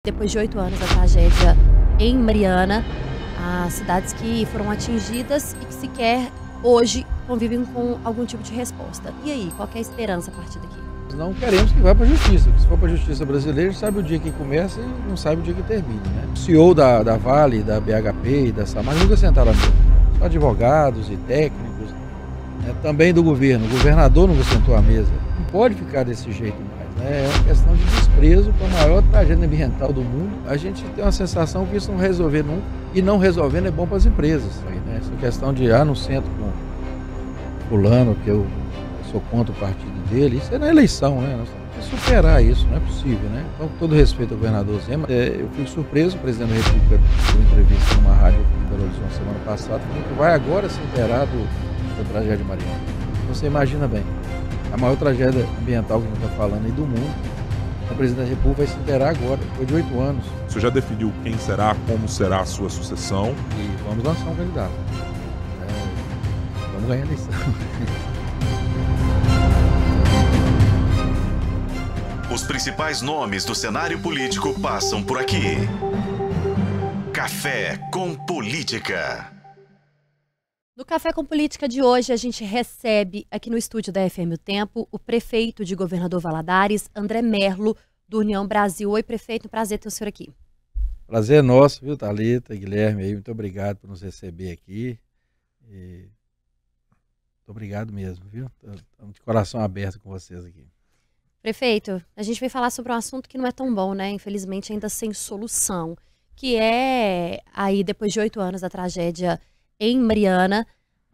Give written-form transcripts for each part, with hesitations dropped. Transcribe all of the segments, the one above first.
Depois de 8 anos da tragédia em Mariana, as cidades que foram atingidas e que sequer hoje convivem com algum tipo de resposta. E aí, qual que é a esperança a partir daqui? Não queremos que vá para a justiça, porque se for para a justiça brasileira, a gente sabe o dia que começa e não sabe o dia que termina, né? O CEO da Vale, da BHP e da Samar nunca sentaram à mesa. Só advogados e técnicos, né? Também do governo. O governador nunca sentou à mesa. Não pode ficar desse jeito mais, né? É uma questão de desprezo para a maior tragédia ambiental do mundo. A gente tem uma sensação que isso não resolver nunca, e não resolvendo é bom para as empresas, né? Essa questão de, não sento com fulano, que eu sou contra o partido dele, isso é na eleição, né? Nós temos que superar isso, não é possível, né? Então, com todo respeito ao governador Zema, eu fico surpreso, o presidente da República deu entrevista numa rádio em Belo Horizonte semana passada, falando que vai agora se inteirar da tragédia de Mariana. Você imagina bem, a maior tragédia ambiental que a gente está falando aí do mundo, o presidente da República vai se inteirar agora, depois de 8 anos. Você já definiu quem será, como será a sua sucessão? E vamos lançar um candidato. Vamos ganhar a eleição. Os principais nomes do cenário político passam por aqui. Café com Política. No Café com Política de hoje, a gente recebe aqui no estúdio da FM O Tempo o prefeito de Governador Valadares, André Merlo, do União Brasil. Oi, prefeito, prazer ter o senhor aqui. Prazer é nosso, viu, Thalita, Guilherme, aí, muito obrigado por nos receber aqui. Muito obrigado mesmo, viu? Estamos de coração aberto com vocês aqui. Prefeito, a gente vai falar sobre um assunto que não é tão bom, né? Infelizmente ainda sem solução, que é aí depois de 8 anos da tragédia em Mariana,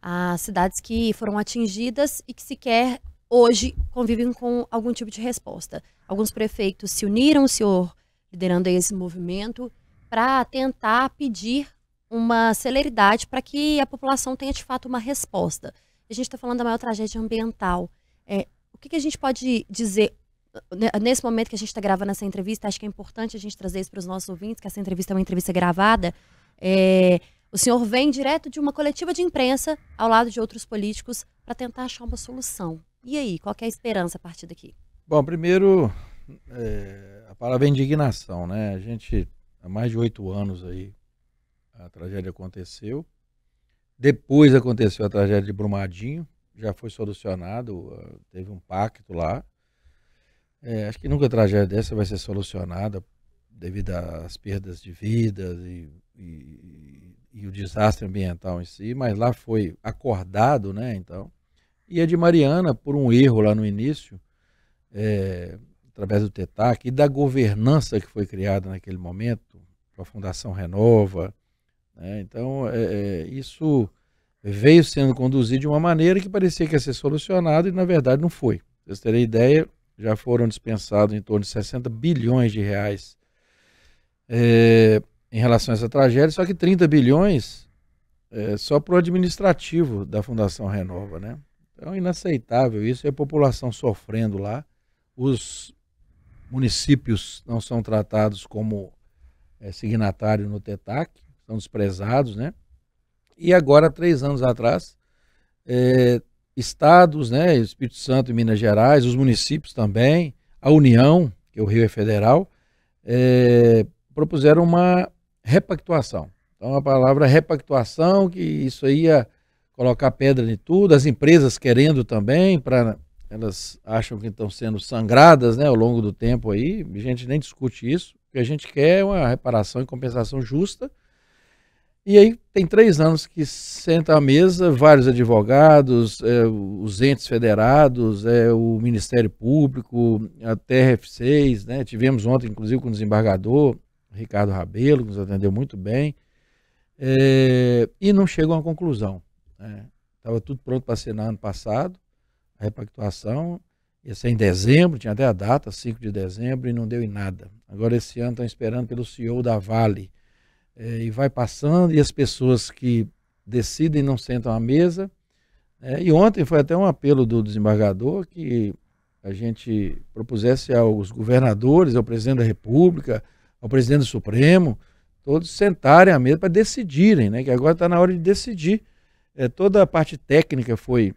as cidades que foram atingidas e que sequer hoje convivem com algum tipo de resposta. Alguns prefeitos se uniram, o senhor liderando esse movimento, para tentar pedir uma celeridade para que a população tenha de fato uma resposta. A gente está falando da maior tragédia ambiental. O que a gente pode dizer nesse momento que a gente está gravando essa entrevista? Acho que é importante a gente trazer isso para os nossos ouvintes, que essa entrevista é uma entrevista gravada. O senhor vem direto de uma coletiva de imprensa ao lado de outros políticos para tentar achar uma solução. E aí, qual que é a esperança a partir daqui? Bom, primeiro, a palavra é indignação, né? A gente, há mais de 8 anos aí, a tragédia aconteceu. Depois aconteceu a tragédia de Brumadinho, já foi solucionado, teve um pacto lá. Acho que nunca a tragédia dessa vai ser solucionada devido às perdas de vidas e o desastre ambiental em si, mas lá foi acordado, né, então. E a de Mariana, por um erro lá no início, através do TETAC e da governança que foi criada naquele momento, a Fundação Renova, né, então isso veio sendo conduzido de uma maneira que parecia que ia ser solucionado e na verdade não foi. Pra vocês terem ideia, já foram dispensados em torno de 60 bilhões de reais em relação a essa tragédia, só que 30 bilhões só para o administrativo da Fundação Renova, né? Então é inaceitável isso, e a população sofrendo lá, os municípios não são tratados como signatário no TETAC, são desprezados, né? E agora, 3 anos atrás, estados, né, Espírito Santo e Minas Gerais, os municípios também, a União, que o Rio é federal, propuseram uma repactuação. Então, a palavra repactuação, que isso aí ia colocar pedra em tudo, as empresas querendo também, elas acham que estão sendo sangradas, né, ao longo do tempo aí, a gente nem discute isso, o que a gente quer é uma reparação e compensação justa. E aí tem 3 anos que senta à mesa vários advogados, os entes federados, o Ministério Público, a TRF6, né? Tivemos ontem, inclusive, com o desembargador Ricardo Rabelo, que nos atendeu muito bem, e não chegam a uma conclusão. Estava tudo pronto para ser no ano passado, a repactuação, ia ser em dezembro, tinha até a data, 5 de dezembro, e não deu em nada. Agora esse ano estão esperando pelo CEO da Vale, e vai passando, e as pessoas que decidem não sentam à mesa. E ontem foi até um apelo do desembargador que a gente propusesse aos governadores, ao presidente da República, ao presidente do Supremo, todos sentarem à mesa para decidirem, né? Que agora está na hora de decidir. Toda a parte técnica foi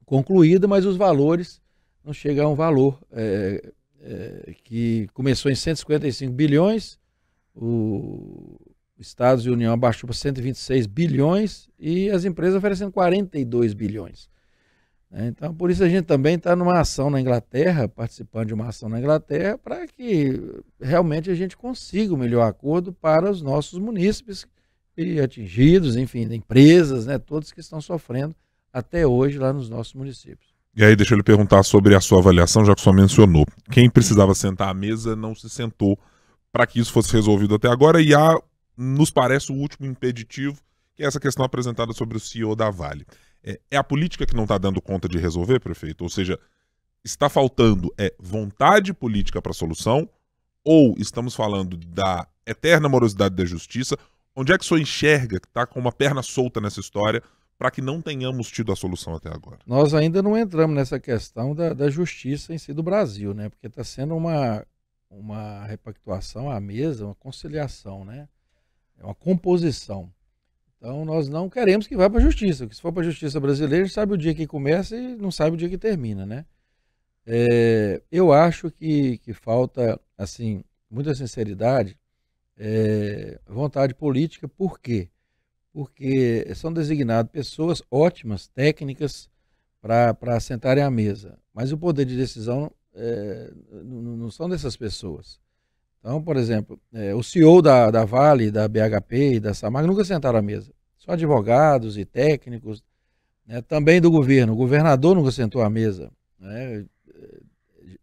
concluída, mas os valores não chegam a um valor que começou em 155 bilhões, o Estados e União abaixou para 126 bilhões e as empresas oferecendo 42 bilhões. Então, por isso a gente também está numa ação na Inglaterra, participando de uma ação na Inglaterra, para que realmente a gente consiga o melhor acordo para os nossos munícipes e atingidos, enfim, empresas, né, todos que estão sofrendo até hoje lá nos nossos municípios. E aí deixa eu lhe perguntar sobre a sua avaliação, já que o senhor mencionou. Quem precisava sentar à mesa não se sentou para que isso fosse resolvido até agora, e nos parece o último impeditivo, que é essa questão apresentada sobre o CEO da Vale. É a política que não está dando conta de resolver, prefeito? Ou seja, está faltando vontade política para a solução, ou estamos falando da eterna morosidade da justiça? Onde é que o senhor enxerga que está com uma perna solta nessa história para que não tenhamos tido a solução até agora? Nós ainda não entramos nessa questão da justiça em si do Brasil, né? Porque está sendo uma repactuação à mesa, uma conciliação, né? É uma composição. Então, nós não queremos que vá para a justiça, porque se for para a justiça brasileira, a gente sabe o dia que começa e não sabe o dia que termina, né? Eu acho que falta, assim, muita sinceridade, vontade política. Por quê? Porque são designadas pessoas ótimas, técnicas, para sentarem à mesa, mas o poder de decisão não são dessas pessoas. Então, por exemplo, o CEO da Vale, da BHP e da Samarco nunca sentaram à mesa. Só advogados e técnicos, né? Também do governo. O governador nunca sentou à mesa, né?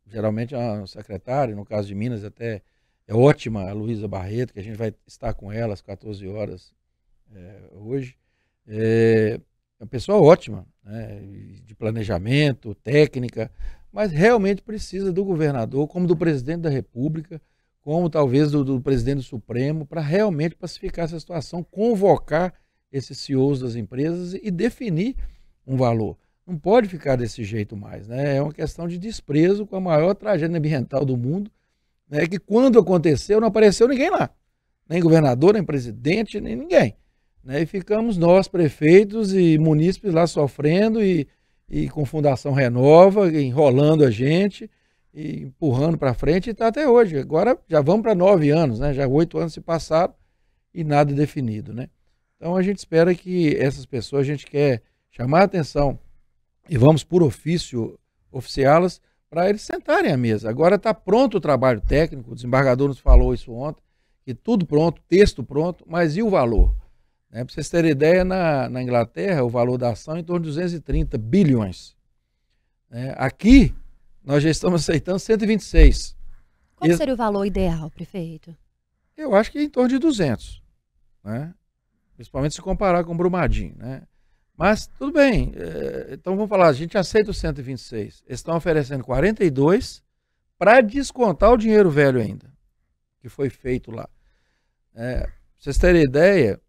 Geralmente é uma secretária, no caso de Minas até é ótima, a Luísa Barreto, que a gente vai estar com ela às 14 horas hoje. É uma pessoa ótima, né? De planejamento, técnica, mas realmente precisa do governador, como do presidente da República, como talvez do presidente do Supremo, para realmente pacificar essa situação, convocar esses CEOs das empresas e definir um valor. Não pode ficar desse jeito mais, né? É uma questão de desprezo com a maior tragédia ambiental do mundo, né? Que quando aconteceu não apareceu ninguém lá, nem governador, nem presidente, nem ninguém, né? E ficamos nós, prefeitos e munícipes lá sofrendo e com Fundação Renova, enrolando a gente, e empurrando para frente, e está até hoje. Agora já vamos para 9 anos, né? Já 8 anos se passaram e nada definido, né? Então a gente espera que essas pessoas, a gente quer chamar a atenção e vamos por ofício oficiá-las para eles sentarem à mesa. Agora está pronto o trabalho técnico, o desembargador nos falou isso ontem, que tudo pronto, texto pronto, mas e o valor? Para vocês terem ideia, na Inglaterra o valor da ação é em torno de 230 bilhões. Aqui nós já estamos aceitando 126. Qual seria o valor ideal, prefeito? Eu acho que é em torno de 200, né? Principalmente se comparar com o Brumadinho, né? Mas tudo bem, então vamos falar, a gente aceita os 126. Eles estão oferecendo 42 para descontar o dinheiro velho ainda, que foi feito lá. Pra vocês terem ideia,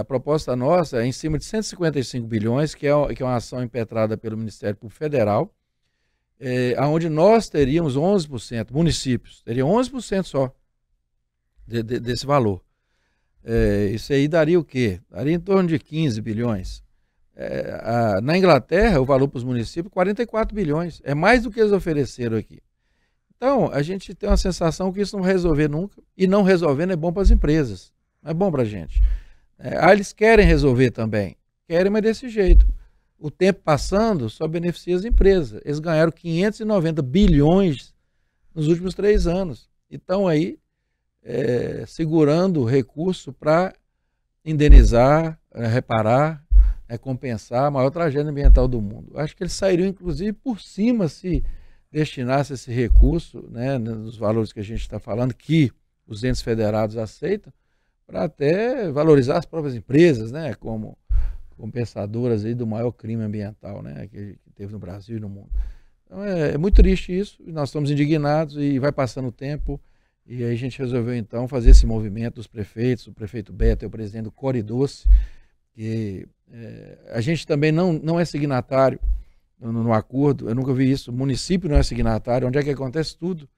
a proposta nossa é em cima de 155 bilhões, que é uma ação impetrada pelo Ministério Público Federal, onde nós teríamos 11%, municípios, teriam 11% só desse valor. Isso aí daria o quê? Daria em torno de 15 bilhões. Na Inglaterra, o valor para os municípios, 44 bilhões. É mais do que eles ofereceram aqui. Então, a gente tem uma sensação que isso não vai resolver nunca, e não resolvendo é bom para as empresas, não é bom para a gente. Eles querem resolver também, querem, mas desse jeito. O tempo passando só beneficia as empresas. Eles ganharam 590 bilhões nos últimos 3 anos. E estão aí segurando recurso para indenizar, reparar, compensar a maior tragédia ambiental do mundo. Acho que eles sairiam, inclusive, por cima se destinasse esse recurso, né, nos valores que a gente está falando, que os entes federados aceitam, para até valorizar as próprias empresas, né, como compensadoras aí do maior crime ambiental, né, que teve no Brasil e no mundo. Então é muito triste isso, nós estamos indignados e vai passando o tempo, e aí a gente resolveu então fazer esse movimento dos prefeitos, o prefeito Beto é o presidente do Coridoce, que a gente também não é signatário no acordo, eu nunca vi isso, o município não é signatário, onde é que acontece tudo,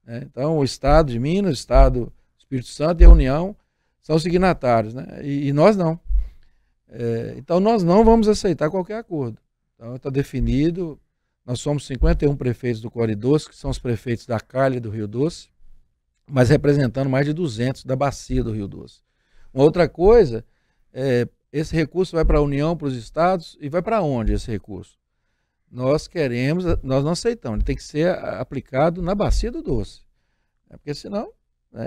né? Então o Estado de Minas, o Estado do Espírito Santo e a União são signatários, né? E nós não. Então nós não vamos aceitar qualquer acordo. Então está definido, Nós somos 51 prefeitos do Core Doce, que são os prefeitos da Calha e do Rio Doce, mas representando mais de 200 da bacia do Rio Doce. Uma outra coisa, esse recurso vai para a União, para os estados, e vai para onde esse recurso? Nós não aceitamos, ele tem que ser aplicado na bacia do Doce. Porque senão,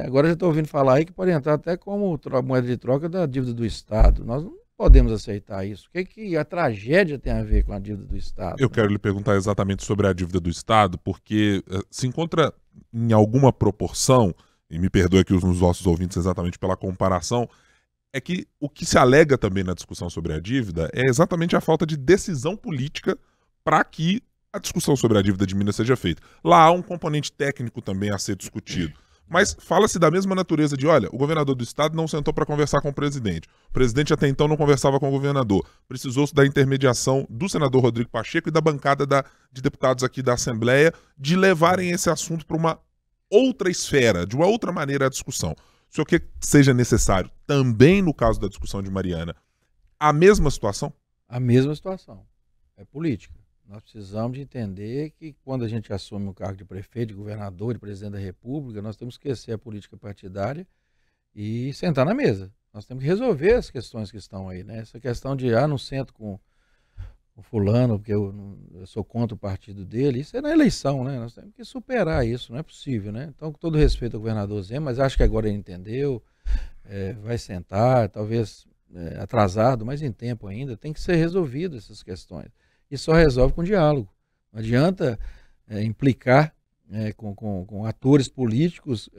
agora já estou ouvindo falar aí que pode entrar até como moeda de troca da dívida do Estado. Nós não podemos aceitar isso. O que a tragédia tem a ver com a dívida do Estado? Eu quero lhe perguntar exatamente sobre a dívida do Estado, porque se encontra em alguma proporção, e me perdoe aqui os nossos ouvintes exatamente pela comparação, é que o que se alega também na discussão sobre a dívida é exatamente a falta de decisão política para que a discussão sobre a dívida de Minas seja feita. Lá há um componente técnico também a ser discutido. Mas fala-se da mesma natureza de, olha, o governador do estado não sentou para conversar com o presidente. O presidente até então não conversava com o governador. Precisou-se da intermediação do senador Rodrigo Pacheco e da bancada de deputados aqui da Assembleia de levarem esse assunto para uma outra esfera, de uma outra maneira a discussão. O senhor quer que seja necessário, também no caso da discussão de Mariana, a mesma situação? A mesma situação. É política. Nós precisamos de entender que quando a gente assume o cargo de prefeito, de governador, de presidente da República, nós temos que esquecer a política partidária e sentar na mesa. Nós temos que resolver as questões que estão aí, né? Essa questão de, não sento com o fulano, porque eu sou contra o partido dele, isso é na eleição, né? Nós temos que superar isso, não é possível, né? Então, com todo respeito ao governador Zé, mas acho que agora ele entendeu, vai sentar, talvez atrasado, mas em tempo ainda, tem que ser resolvido essas questões. E só resolve com diálogo. Não adianta implicar com atores políticos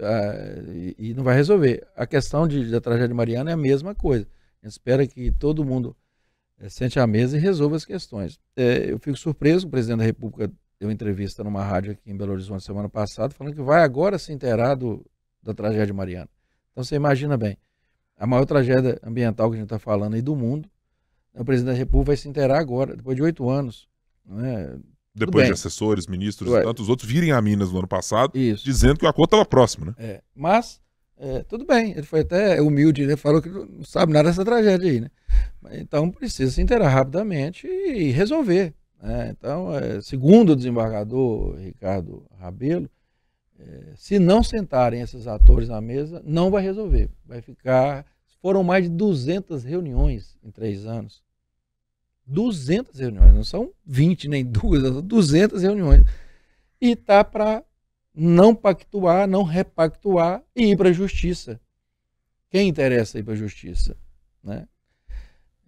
e não vai resolver. A questão da tragédia de Mariana é a mesma coisa. A gente espera que todo mundo sente à mesa e resolva as questões. Eu fico surpreso, o presidente da República deu uma entrevista numa rádio aqui em Belo Horizonte semana passada, falando que vai agora se inteirar da tragédia de Mariana. Então você imagina bem, a maior tragédia ambiental que a gente está falando aí do mundo, o presidente da República vai se inteirar agora, depois de 8 anos. Né? Depois de assessores, ministros e tantos outros virem a Minas no ano passado, dizendo que o acordo estava próximo, né? Mas, tudo bem, ele foi até humilde, né? Falou que não sabe nada dessa tragédia aí, né? Então precisa se inteirar rapidamente e resolver. Né? Então, segundo o desembargador Ricardo Rabelo, se não sentarem esses atores na mesa, não vai resolver. Vai ficar... Foram mais de 200 reuniões em 3 anos. 200 reuniões, não são 20 nem 2, são 200 reuniões. E está para não pactuar, não repactuar e ir para a justiça. Quem interessa ir para a justiça? Né?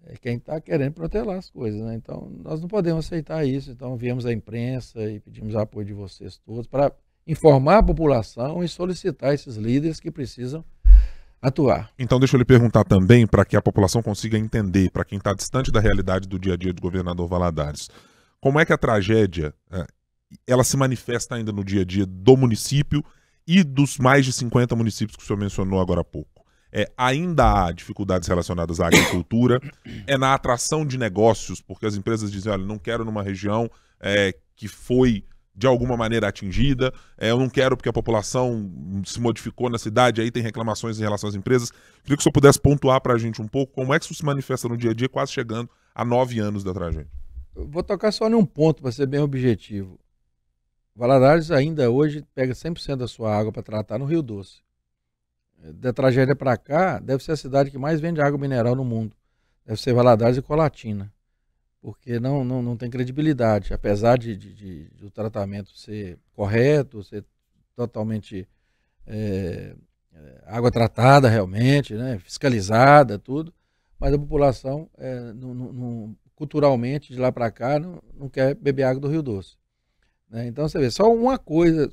É quem está querendo protelar as coisas. Né? Então, nós não podemos aceitar isso. Então, viemos à imprensa e pedimos o apoio de vocês todos para informar a população e solicitar esses líderes que precisam atuar. Então deixa eu lhe perguntar também, para que a população consiga entender, para quem está distante da realidade do dia a dia do governador Valadares, como é que a tragédia ela se manifesta ainda no dia a dia do município e dos mais de 50 municípios que o senhor mencionou agora há pouco? Ainda há dificuldades relacionadas à agricultura, na atração de negócios, porque as empresas dizem, olha, não quero numa região que foi de alguma maneira atingida, eu não quero porque a população se modificou na cidade, aí tem reclamações em relação às empresas. Queria que o senhor pudesse pontuar para a gente um pouco como é que isso se manifesta no dia a dia, quase chegando a 9 anos da tragédia. Eu vou tocar só em um ponto, para ser bem objetivo. Valadares ainda hoje pega 100% da sua água para tratar no Rio Doce. Da tragédia para cá, deve ser a cidade que mais vende água mineral no mundo. Deve ser Valadares e Colatina. Porque não tem credibilidade, apesar de o tratamento ser correto, ser totalmente água tratada realmente, né, fiscalizada, tudo, mas a população culturalmente de lá para cá não quer beber água do Rio Doce. Né? Então você vê, só uma coisa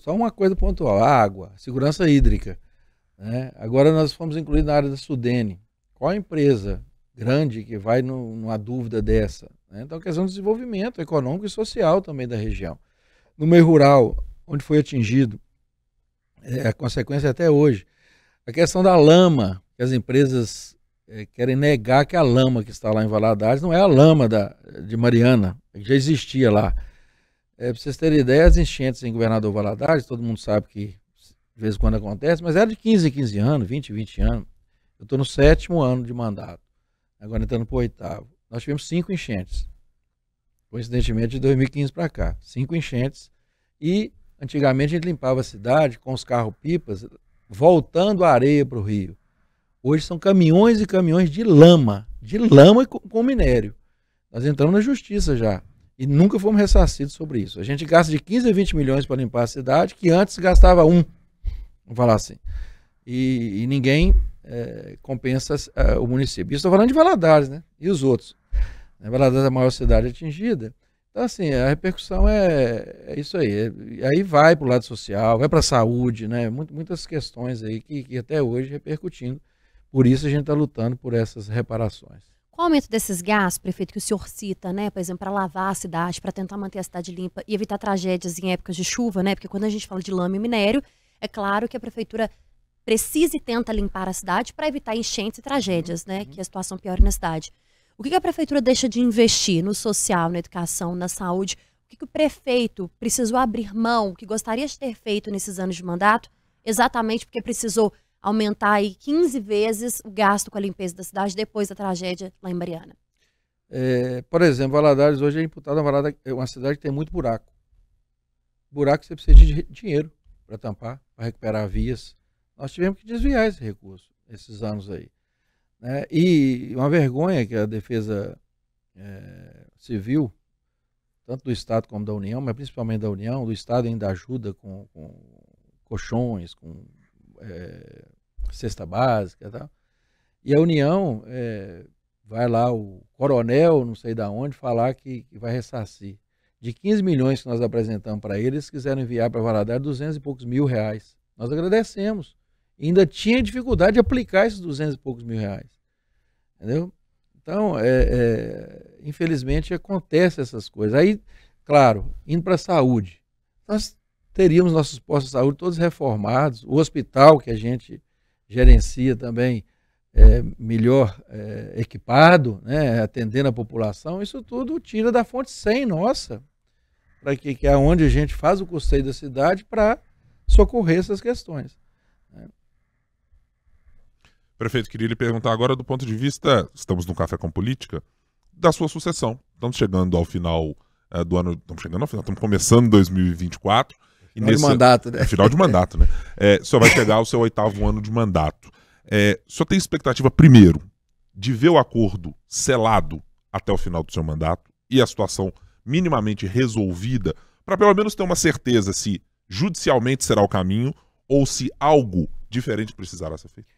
pontual, a água, segurança hídrica. Né? Agora nós fomos incluídos na área da Sudene. Qual a empresa grande que vai numa dúvida dessa? Né? Então, a questão do desenvolvimento econômico e social também da região. No meio rural, onde foi atingido, a consequência até hoje, a questão da lama, que as empresas querem negar que a lama que está lá em Valadares não é a lama de Mariana, que já existia lá. Para vocês terem ideia, as enchentes em Governador Valadares, todo mundo sabe que de vez em quando acontece, mas era de 15 em 15 anos, 20 em 20 anos. Eu estou no 7º ano de mandato, agora entrando para o 8º. Nós tivemos 5 enchentes. coincidentemente de 2015 para cá. 5 enchentes. E antigamente a gente limpava a cidade com os carros-pipas, voltando a areia para o rio. Hoje são caminhões e caminhões de lama com minério. Nós entramos na justiça já e nunca fomos ressarcidos sobre isso. A gente gasta de 15 a 20 milhões para limpar a cidade, que antes gastava vamos falar assim. E ninguém compensa o município. Isso estou falando de Valadares, né? E os outros. Valadares é a maior cidade atingida. Então, assim, a repercussão é isso aí. Aí vai para o lado social, vai para a saúde, né? Muitas questões aí que até hoje repercutindo. Por isso a gente está lutando por essas reparações. Qual o aumento desses gastos, prefeito, que o senhor cita, né? Por exemplo, para lavar a cidade, para tentar manter a cidade limpa e evitar tragédias em épocas de chuva, né? Porque quando a gente fala de lama e minério, é claro que a prefeitura precisa e tenta limpar a cidade para evitar enchentes e tragédias, né? Que a situação piore na cidade. O que a prefeitura deixa de investir no social, na educação, na saúde? O que o prefeito precisou abrir mão, que gostaria de ter feito nesses anos de mandato, exatamente porque precisou aumentar aí 15 vezes o gasto com a limpeza da cidade depois da tragédia lá em Mariana? Por exemplo, Valadares hoje é imputado uma cidade que tem muito buraco. Buraco você precisa de dinheiro para tampar, para recuperar vias. Nós tivemos que desviar esse recurso esses anos aí. Né? E uma vergonha que a defesa civil, tanto do Estado como da União, mas principalmente da União, do Estado ainda ajuda com colchões, com cesta básica e tal. E a União vai lá, o coronel, não sei de onde, falar que vai ressarcir. De 15 milhões que nós apresentamos para eles quiseram enviar para Valadares 200 e poucos mil reais. Nós agradecemos. E ainda tinha dificuldade de aplicar esses 200 e poucos mil reais. Entendeu? Então, infelizmente, acontece essas coisas. Aí, claro, indo para a saúde, nós teríamos nossos postos de saúde todos reformados, o hospital que a gente gerencia também melhor equipado, né, atendendo a população, isso tudo tira da fonte 100 nossa, para que é onde a gente faz o custeio da cidade para socorrer essas questões. Né. Prefeito, queria lhe perguntar agora do ponto de vista, estamos no Café com Política, da sua sucessão. Estamos chegando ao final do ano, estamos começando 2024. Final de mandato, né? Final de mandato, né? O senhor vai chegar ao seu 8º ano de mandato. O senhor tem expectativa, primeiro, de ver o acordo selado até o final do seu mandato e a situação minimamente resolvida, para pelo menos ter uma certeza se judicialmente será o caminho ou se algo diferente precisará ser feito?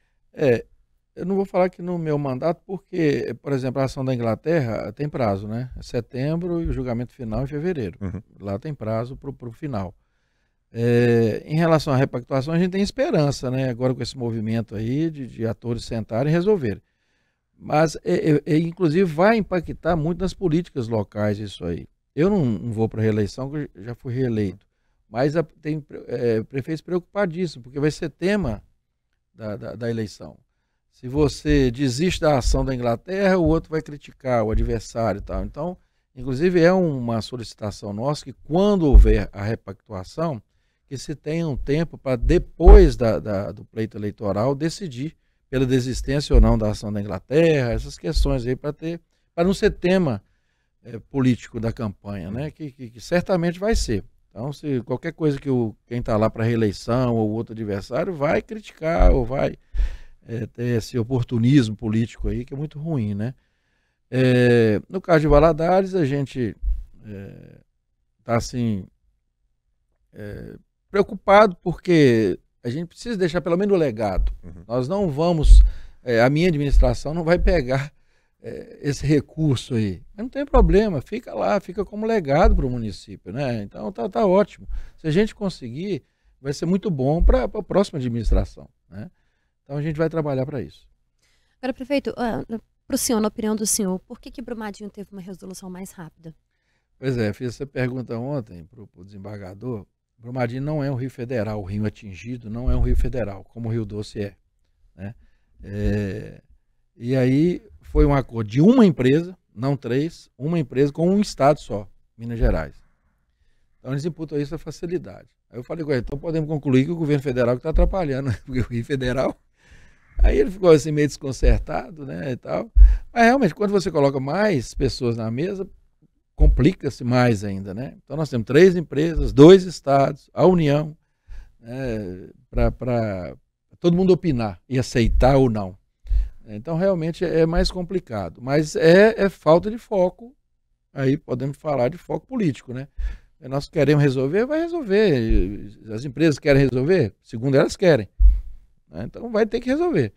Eu não vou falar que no meu mandato, porque, por exemplo, a ação da Inglaterra tem prazo, né? É setembro e o julgamento final em fevereiro. Uhum. Lá tem prazo para o final. Em relação à repactuação, a gente tem esperança, né? Agora com esse movimento aí de atores sentarem e resolverem. Mas, inclusive, vai impactar muito nas políticas locais isso aí. Eu não vou para a reeleição, porque eu já fui reeleito. Mas tem prefeitos preocupadíssimos, porque vai ser tema da eleição. Se você desiste da ação da Inglaterra, o outro vai criticar o adversário e tal. Então, inclusive, é uma solicitação nossa que quando houver a repactuação, que se tenha um tempo para depois do pleito eleitoral decidir pela desistência ou não da ação da Inglaterra, essas questões aí para não ser tema político da campanha, né? Que certamente vai ser. Então, se qualquer coisa que quem está lá para reeleição ou outro adversário vai criticar ou vai ter esse oportunismo político aí, que é muito ruim, né? No caso de Valadares, a gente está assim, preocupado porque a gente precisa deixar pelo menos o legado. Uhum. Nós não vamos, a minha administração não vai pegar esse recurso aí. Mas não tem problema, fica lá, fica como legado para o município, né? Então tá ótimo. Se a gente conseguir, vai ser muito bom para a próxima administração, né? Então a gente vai trabalhar para isso. Agora, prefeito, para o senhor, na opinião do senhor, por que Brumadinho teve uma resolução mais rápida? Pois fiz essa pergunta ontem para o desembargador. Brumadinho não é um rio federal, o rio atingido não é um rio federal, como o Rio Doce é, né? E aí foi um acordo de uma empresa, não 3, uma empresa com um estado só, Minas Gerais. Então eles imputam isso a facilidade. Aí eu falei com ele, então podemos concluir que o governo federal está atrapalhando, porque o rio federal... Aí ele ficou assim meio desconcertado, né, e tal. Mas realmente, quando você coloca mais pessoas na mesa, complica-se mais ainda, né? Então nós temos 3 empresas, 2 estados, a União, né, para todo mundo opinar e aceitar ou não. Então realmente é mais complicado, mas é falta de foco. Aí podemos falar de foco político, né? Nós queremos resolver, vai resolver. As empresas querem resolver, segundo elas querem, né? Então vai ter que resolver.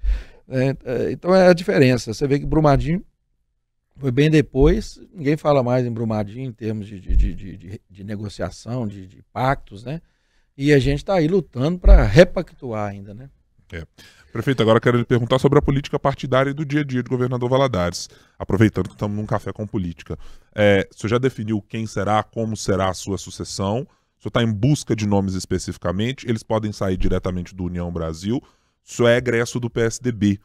Então é a diferença. Você vê que Brumadinho foi bem depois, ninguém fala mais em Brumadinho em termos de negociação, de pactos, né? E a gente está aí lutando para repactuar ainda, né? Prefeito, agora quero lhe perguntar sobre a política partidária e do dia a dia de governador Valadares, aproveitando que estamos num café com política. O senhor já definiu quem será, como será a sua sucessão? O senhor está em busca de nomes especificamente? Eles podem sair diretamente do União Brasil? O senhor é egresso do PSDB.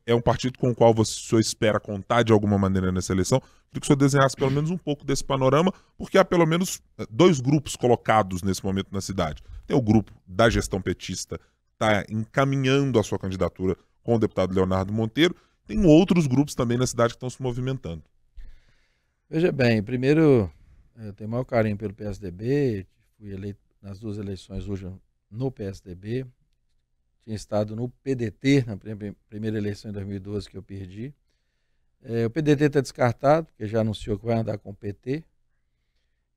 É um partido com o qual o senhor espera contar de alguma maneira nessa eleição? Queria que o senhor desenhasse pelo menos um pouco desse panorama, porque há pelo menos 2 grupos colocados nesse momento na cidade. Tem o grupo da gestão petista, está encaminhando a sua candidatura com o deputado Leonardo Monteiro. Tem outros grupos também na cidade que estão se movimentando. Veja bem, primeiro, eu tenho o maior carinho pelo PSDB, fui eleito nas 2 eleições hoje no PSDB, tinha estado no PDT, na primeira eleição em 2012 que eu perdi. O PDT está descartado, porque já anunciou que vai andar com o PT,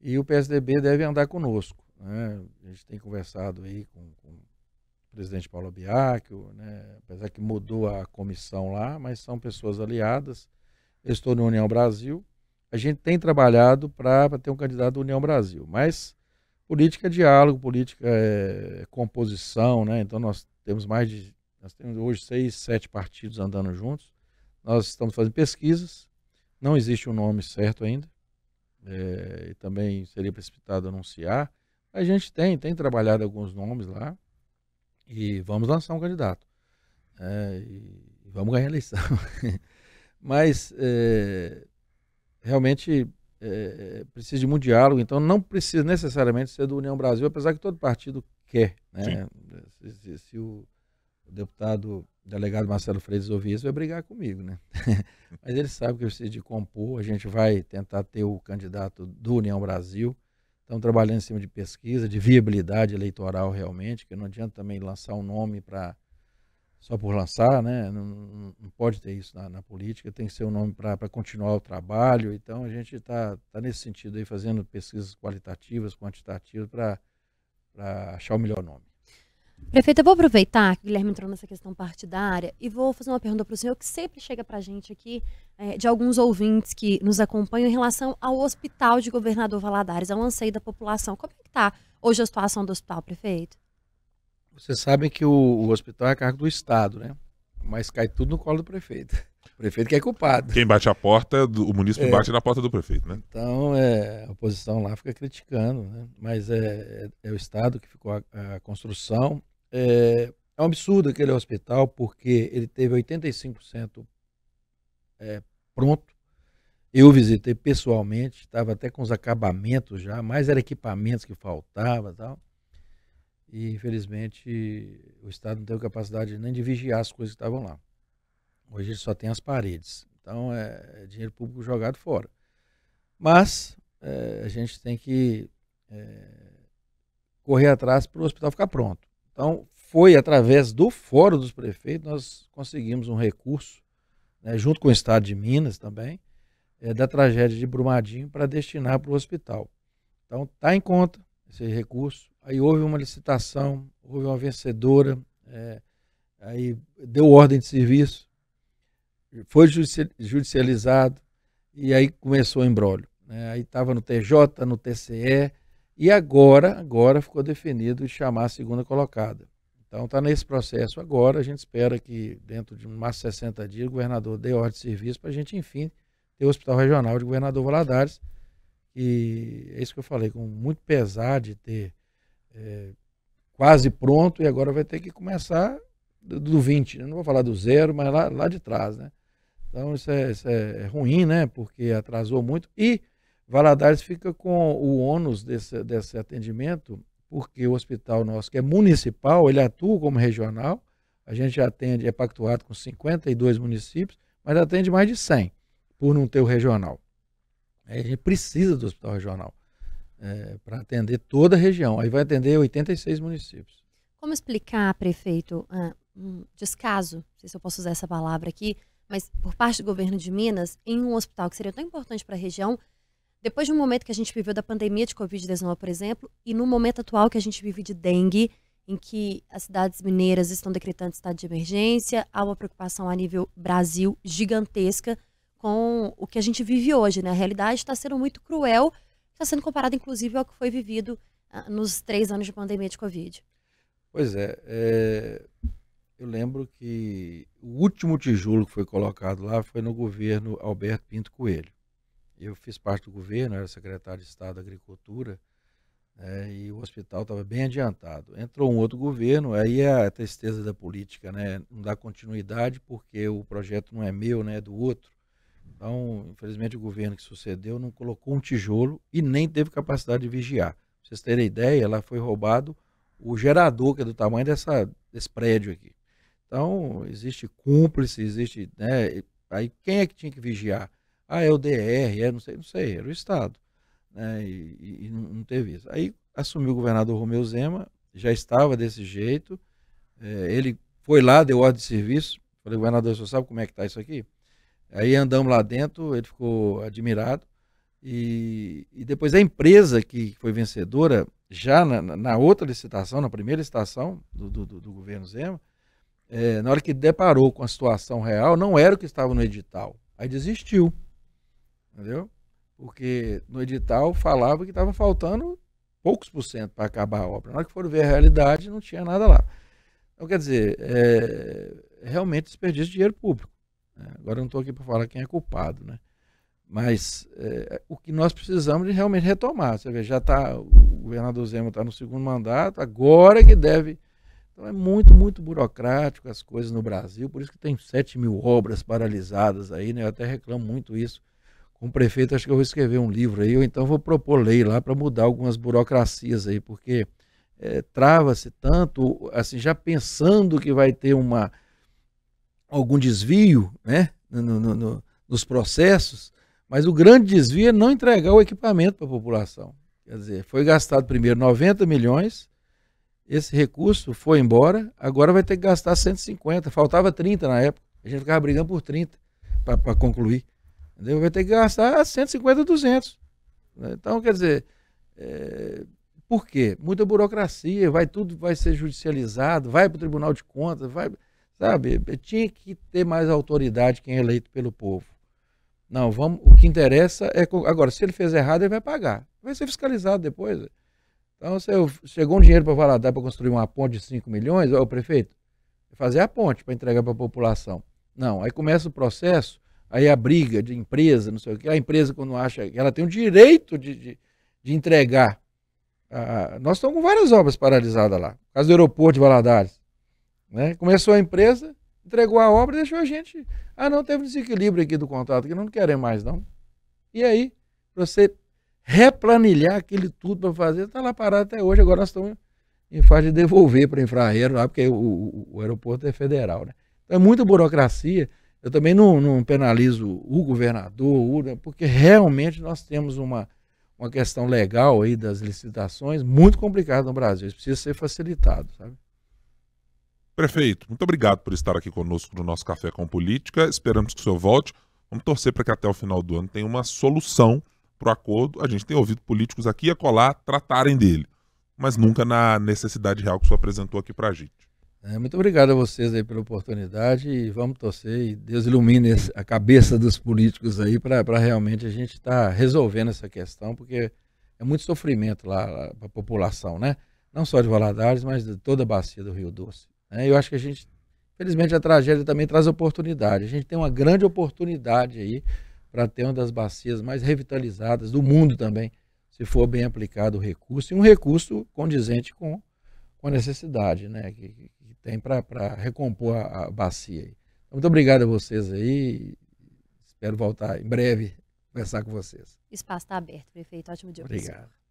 e o PSDB deve andar conosco, né? A gente tem conversado aí com o presidente Paulo Biacchio, né? Apesar que mudou a comissão lá, mas são pessoas aliadas. Eu estou no União Brasil. A gente tem trabalhado para ter um candidato do União Brasil, mas política é diálogo, política é composição, né? Então nós temos hoje 6, 7 partidos andando juntos. Nós estamos fazendo pesquisas, não existe um nome certo ainda, e também seria precipitado anunciar. A gente tem trabalhado alguns nomes lá e vamos lançar um candidato, e vamos ganhar a eleição. Mas realmente precisa de muito diálogo, então não precisa necessariamente ser do União Brasil, apesar que todo partido quer, né? Se o deputado delegado Marcelo Freitas ouvir isso, vai brigar comigo, né? Mas ele sabe que eu preciso de compor, a gente vai tentar ter o candidato do União Brasil. Estamos trabalhando em cima de pesquisa, de viabilidade eleitoral realmente, que não adianta também lançar um nome só por lançar, né? Não pode ter isso na política, tem que ser um nome para continuar o trabalho. Então a gente está nesse sentido aí, fazendo pesquisas qualitativas, quantitativas, para achar o melhor nome. Prefeito, eu vou aproveitar que o Guilherme entrou nessa questão partidária e vou fazer uma pergunta para o senhor que sempre chega para a gente aqui, de alguns ouvintes que nos acompanham em relação ao hospital de Governador Valadares, ao anseio da população. Como é que está hoje a situação do hospital, prefeito? Vocês sabem que o hospital é a cargo do Estado, né? Mas cai tudo no colo do prefeito. O prefeito que é culpado. Quem bate a porta, o munícipe bate na porta do prefeito, né? Então, a oposição lá fica criticando, né? Mas é o Estado que ficou a construção. É um absurdo aquele hospital, porque ele teve 85% pronto. Eu visitei pessoalmente, estava até com os acabamentos já, mas eram equipamentos que faltavam e tal. E, infelizmente, o Estado não teve capacidade nem de vigiar as coisas que estavam lá. Hoje ele só tem as paredes. Então, é dinheiro público jogado fora. Mas a gente tem que correr atrás para o hospital ficar pronto. Então, foi através do Fórum dos Prefeitos, nós conseguimos um recurso, né, junto com o Estado de Minas também, da tragédia de Brumadinho, para destinar para o hospital. Então, está em conta esse recurso. Aí houve uma licitação, houve uma vencedora, aí deu ordem de serviço, foi judicializado, e aí começou o imbróglio, né? Aí estava no TJ, no TCE, e agora ficou definido de chamar a segunda colocada. Então está nesse processo agora, a gente espera que dentro de mais 60 dias o governador dê ordem de serviço para a gente, enfim, ter o Hospital Regional de Governador Valadares. E é isso que eu falei, com muito pesar de ter quase pronto, e agora vai ter que começar do 20, né? Não vou falar do 0, mas lá de trás, né? Então isso é ruim, né? Porque atrasou muito, e Valadares fica com o ônus desse atendimento, porque o hospital nosso, que é municipal, ele atua como regional, a gente atende, é pactuado com 52 municípios, mas atende mais de 100, por não ter o regional. A gente precisa do hospital regional para atender toda a região. Aí vai atender 86 municípios. Como explicar, prefeito, um descaso, não sei se eu posso usar essa palavra aqui, mas por parte do governo de Minas, em um hospital que seria tão importante para a região, depois de um momento que a gente viveu da pandemia de Covid-19, por exemplo, e no momento atual que a gente vive de dengue, em que as cidades mineiras estão decretando estado de emergência, há uma preocupação a nível Brasil gigantesca com o que a gente vive hoje, né? A realidade está sendo muito cruel, está sendo comparada inclusive ao que foi vivido nos 3 anos de pandemia de Covid. Pois eu lembro que o último tijolo que foi colocado lá foi no governo Alberto Pinto Coelho. Eu fiz parte do governo, era secretário de Estado da Agricultura, e o hospital estava bem adiantado. Entrou um outro governo, aí é a tristeza da política, né? Não dá continuidade porque o projeto não é meu, né? É do outro. Então, infelizmente, o governo que sucedeu não colocou um tijolo e nem teve capacidade de vigiar. Pra vocês terem ideia, lá foi roubado o gerador, que é do tamanho desse prédio aqui. Então, existe cúmplice, existe, né? Aí quem é que tinha que vigiar? É o DR, não sei, era o Estado, né? E não teve isso. Aí assumiu o governador Romeu Zema, já estava desse jeito, ele foi lá, deu ordem de serviço, falei, governador, você sabe como é que está isso aqui? Aí andamos lá dentro, ele ficou admirado, e depois a empresa que foi vencedora, já na outra licitação, na primeira licitação do governo Zema, na hora que deparou com a situação real, não era o que estava no edital, aí desistiu. Entendeu? Porque no edital falava que estava faltando poucos % para acabar a obra. Na hora que foram ver a realidade, não tinha nada lá. Então, quer dizer, realmente desperdício de dinheiro público. Agora eu não estou aqui para falar quem é culpado, né? Mas o que nós precisamos de realmente retomar. Você vê, já está, o governador Zema está no 2º mandato, agora que deve. Então é muito, muito burocrático as coisas no Brasil, por isso que tem 7.000 obras paralisadas aí, né? Eu até reclamo muito isso. Como prefeito, acho que eu vou escrever um livro aí, ou então vou propor lei lá para mudar algumas burocracias aí, porque trava-se tanto, assim, já pensando que vai ter algum desvio, né, nos processos, mas o grande desvio é não entregar o equipamento para a população. Quer dizer, foi gastado primeiro 90 milhões, esse recurso foi embora, agora vai ter que gastar 150, faltava 30 na época, a gente ficava brigando por 30 para concluir. Entendeu? Vai ter que gastar 150, 200. Então, quer dizer, por quê? Muita burocracia, tudo vai ser judicializado, vai para o Tribunal de Contas, sabe? Tinha que ter mais autoridade quem é eleito pelo povo. Não, o que interessa é... Agora, se ele fez errado, ele vai pagar. Vai ser fiscalizado depois. Então, chegou um dinheiro para Valadares para construir uma ponte de 5 milhões, o prefeito, fazer a ponte para entregar para a população. Não, aí começa o processo. Aí a briga de empresa, não sei o que, a empresa quando acha que ela tem o direito de entregar. Nós estamos com várias obras paralisadas lá. Por causa do aeroporto de Valadares. Né? Começou a empresa, entregou a obra e deixou a gente... não, teve um desequilíbrio aqui do contrato, que não querem mais não. E aí, para você replanilhar aquele tudo para fazer, está lá parado até hoje, agora nós estamos em fase de devolver para a Infraero, lá, porque o aeroporto é federal. Né? Então é muita burocracia. Eu também não penalizo o governador, porque realmente nós temos uma questão legal aí das licitações muito complicada no Brasil. Isso precisa ser facilitado, sabe? Prefeito, muito obrigado por estar aqui conosco no nosso Café com Política. Esperamos que o senhor volte. Vamos torcer para que até o final do ano tenha uma solução para o acordo. A gente tem ouvido políticos aqui e acolá tratarem dele, mas nunca na necessidade real que o senhor apresentou aqui para a gente. Muito obrigado a vocês aí pela oportunidade e vamos torcer e Deus ilumine a cabeça dos políticos aí para realmente a gente estar resolvendo essa questão, porque é muito sofrimento lá para a população, né? Não só de Valadares, mas de toda a bacia do Rio Doce. Eu acho que a gente, felizmente a tragédia também traz oportunidade. A gente tem uma grande oportunidade aí para ter uma das bacias mais revitalizadas do mundo também, se for bem aplicado o recurso, e um recurso condizente com a necessidade, né, que tem para recompor a bacia. Aí. Muito obrigado a vocês aí, espero voltar em breve conversar com vocês. O espaço está aberto, prefeito. Ótimo dia. Obrigado.